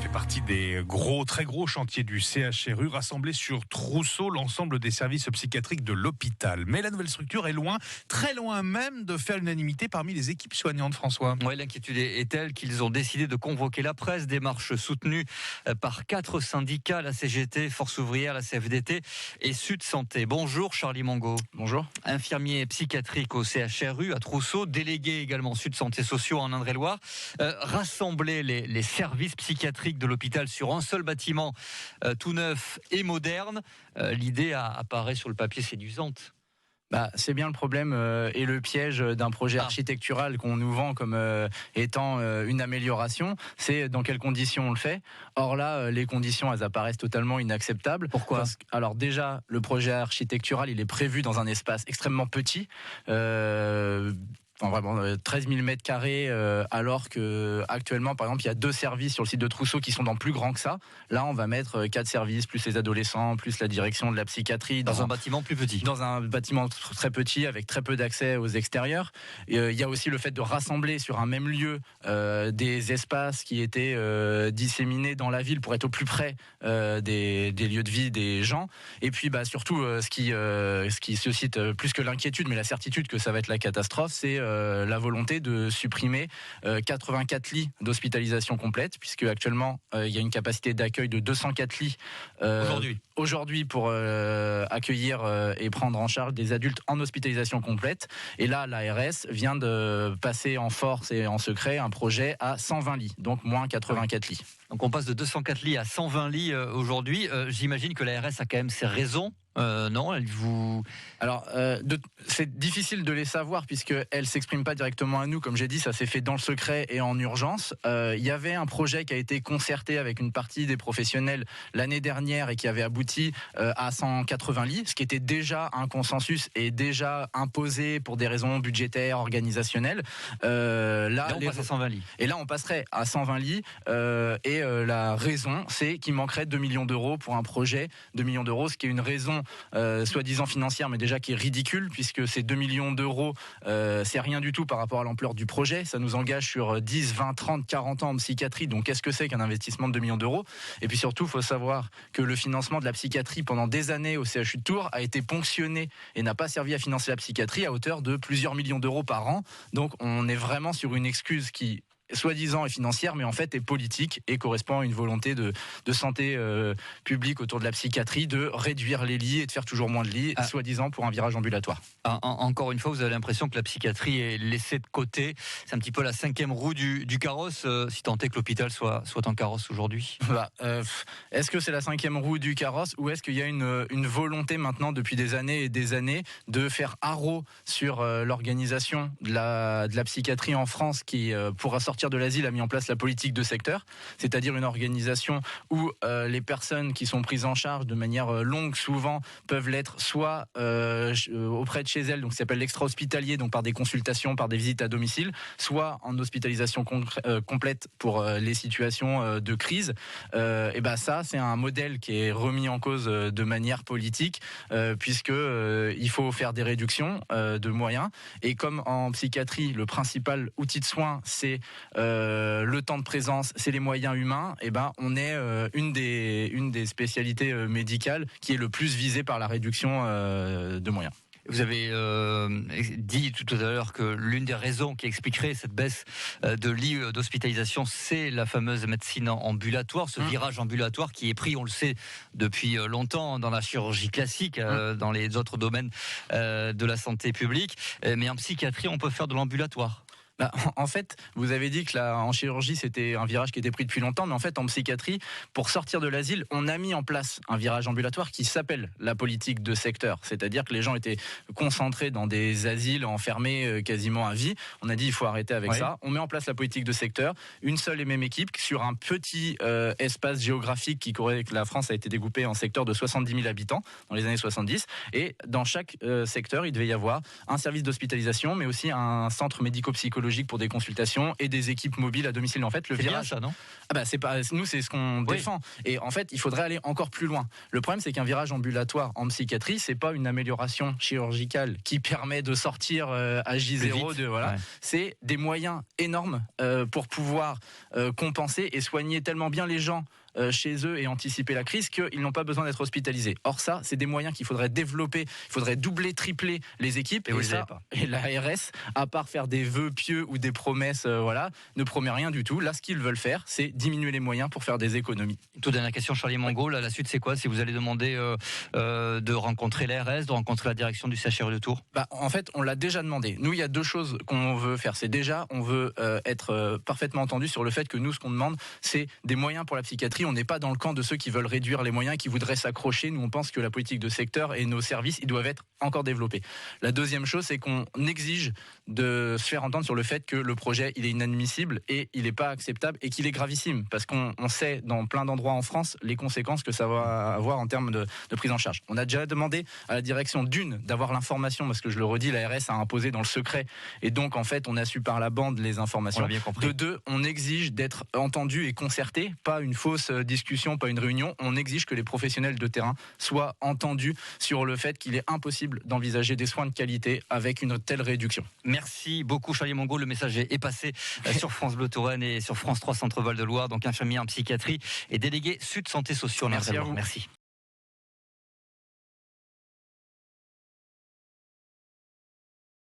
fait partie des très gros chantiers du CHRU, rassembler sur Trousseau l'ensemble des services psychiatriques de l'hôpital. Mais la nouvelle structure est loin, très loin même de faire l'unanimité parmi les équipes soignantes, François. Oui, l'inquiétude est telle qu'ils ont décidé de convoquer la presse, démarche soutenue par 4 syndicats, la CGT, Force ouvrière, la CFDT et Sud Santé. Bonjour Charlie Mongo. Bonjour. Infirmier psychiatrique au CHRU à Trousseau, délégué également Sud Santé Sociaux en Indre-et-Loire. Rassembler les services psychiatriques de l'hôpital sur un seul bâtiment tout neuf et moderne, l'idée apparaît sur le papier séduisante. C'est bien le problème et le piège d'un projet architectural qu'on nous vend comme étant une amélioration. C'est dans quelles conditions on le fait. Or là, les conditions, elles apparaissent totalement inacceptables. Pourquoi ? Alors déjà, le projet architectural, il est prévu dans un espace extrêmement petit. Vraiment 13 000 mètres carrés, alors que actuellement, par exemple, il y a 2 services sur le site de Trousseau qui sont dans plus grand que ça. Là, on va mettre 4 services, plus les adolescents, plus la direction de la psychiatrie. Dans un bâtiment plus petit. Dans un bâtiment très petit, avec très peu d'accès aux extérieurs. Il y a aussi le fait de rassembler sur un même lieu des espaces qui étaient disséminés dans la ville pour être au plus près des lieux de vie des gens. Et puis, surtout, ce qui suscite plus que l'inquiétude, mais la certitude que ça va être la catastrophe, c'est la volonté de supprimer 84 lits d'hospitalisation complète, puisque actuellement il y a une capacité d'accueil de 204 lits aujourd'hui pour accueillir et prendre en charge des adultes en hospitalisation complète. Et là, l'ARS vient de passer en force et en secret un projet à 120 lits, donc moins 84 lits. Donc on passe de 204 lits à 120 lits aujourd'hui. J'imagine que l'ARS a quand même ses raisons. Non, elle vous... Alors, c'est difficile de les savoir puisqu'elle s'exprime pas directement à nous. Comme j'ai dit, ça s'est fait dans le secret et en urgence. Il y avait un projet qui a été concerté avec une partie des professionnels l'année dernière et qui avait abouti à 180 lits, ce qui était déjà un consensus et déjà imposé pour des raisons budgétaires, organisationnelles. Là, on passe à 120 lits. Et là, on passerait à 120 lits. La raison, c'est qu'il manquerait 2 millions d'euros pour un projet. 2 millions d'euros, ce qui est une raison soi-disant financière, mais déjà qui est ridicule, puisque ces 2 millions d'euros, c'est rien du tout par rapport à l'ampleur du projet. Ça nous engage sur 10, 20, 30, 40 ans en psychiatrie. Donc, qu'est-ce que c'est qu'un investissement de 2 millions d'euros ? Et puis surtout, il faut savoir que le financement de la psychiatrie pendant des années au CHU de Tours a été ponctionné et n'a pas servi à financer la psychiatrie à hauteur de plusieurs millions d'euros par an. Donc, on est vraiment sur une excuse qui soi-disant est financière, mais en fait est politique et correspond à une volonté de santé publique autour de la psychiatrie, de réduire les lits et de faire toujours moins de lits, soi-disant pour un virage ambulatoire. Encore une fois, vous avez l'impression que la psychiatrie est laissée de côté. C'est un petit peu la 5e roue du carrosse, si tant est que l'hôpital soit en carrosse aujourd'hui. Est-ce que c'est la 5e roue du carrosse ou est-ce qu'il y a une volonté maintenant depuis des années et des années de faire haro sur l'organisation de la psychiatrie en France qui pourra sortir de l'asile a mis en place la politique de secteur, c'est-à-dire une organisation où les personnes qui sont prises en charge de manière longue souvent peuvent l'être soit auprès de chez elles, donc ça s'appelle l'extra-hospitalier, donc par des consultations, par des visites à domicile, soit en hospitalisation complète pour les situations de crise. Ça, c'est un modèle qui est remis en cause de manière politique, puisque il faut faire des réductions de moyens. Et comme en psychiatrie, le principal outil de soin, c'est le temps de présence, c'est les moyens humains, on est une des spécialités médicales qui est le plus visée par la réduction de moyens. Vous avez dit tout à l'heure que l'une des raisons qui expliquerait cette baisse de lits d'hospitalisation, c'est la fameuse médecine ambulatoire, ce virage ambulatoire qui est pris, on le sait, depuis longtemps dans la chirurgie classique, dans les autres domaines de la santé publique. Mais en psychiatrie, on peut faire de l'ambulatoire. En fait, vous avez dit que en chirurgie, c'était un virage qui était pris depuis longtemps, mais en fait, en psychiatrie, pour sortir de l'asile, on a mis en place un virage ambulatoire qui s'appelle la politique de secteur. C'est-à-dire que les gens étaient concentrés dans des asiles, enfermés quasiment à vie. On a dit, il faut arrêter avec ça. On met en place la politique de secteur, une seule et même équipe sur un petit espace géographique qui courait, que la France a été découpée en secteur de 70 000 habitants dans les années 70. Et dans chaque secteur, il devait y avoir un service d'hospitalisation, mais aussi un centre médico-psychologique technologiques pour des consultations et des équipes mobiles à domicile. En fait, le C'est bien virage, ça, non? c'est pas nous, c'est ce qu'on défend. Et en fait, il faudrait aller encore plus loin. Le problème, c'est qu'un virage ambulatoire en psychiatrie, c'est pas une amélioration chirurgicale qui permet de sortir à J0 Ouais. C'est des moyens énormes pour pouvoir compenser et soigner tellement bien les gens chez eux et anticiper la crise qu'ils n'ont pas besoin d'être hospitalisés. Or ça, c'est des moyens qu'il faudrait développer, il faudrait doubler, tripler les équipes. Et l'ARS, à part faire des vœux pieux ou des promesses, ne promet rien du tout. Là, ce qu'ils veulent faire, c'est diminuer les moyens pour faire des économies. Toute dernière question, Charlie Mongo. Là, la suite, c'est quoi? Si vous allez demander de rencontrer l'ARS, de rencontrer la direction du CHRU de Tours? En fait, on l'a déjà demandé. Nous, il y a deux choses qu'on veut faire. C'est déjà, on veut être parfaitement entendu sur le fait que nous, ce qu'on demande, c'est des moyens pour la psychiatrie. On n'est pas dans le camp de ceux qui veulent réduire les moyens et qui voudraient s'accrocher. Nous, on pense que la politique de secteur et nos services, ils doivent être encore développés. La deuxième chose, c'est qu'on exige de se faire entendre sur le fait que le projet, il est inadmissible et il n'est pas acceptable et qu'il est gravissime. Parce qu'on sait dans plein d'endroits en France les conséquences que ça va avoir en termes de prise en charge. On a déjà demandé à la direction d'avoir l'information, parce que je le redis, l'ARS a imposé dans le secret et donc en fait on a su par la bande les informations. On l'a bien compris. De deux, on exige d'être entendu et concerté, pas une fausse discussion, pas une réunion. On exige que les professionnels de terrain soient entendus sur le fait qu'il est impossible d'envisager des soins de qualité avec une telle réduction. Merci beaucoup Charlie Mongo, le message est passé sur France Bleu Touraine et sur France 3 Centre Val de Loire, donc infirmier en psychiatrie et délégué Sud Santé Sociaux. Merci à vous. Merci.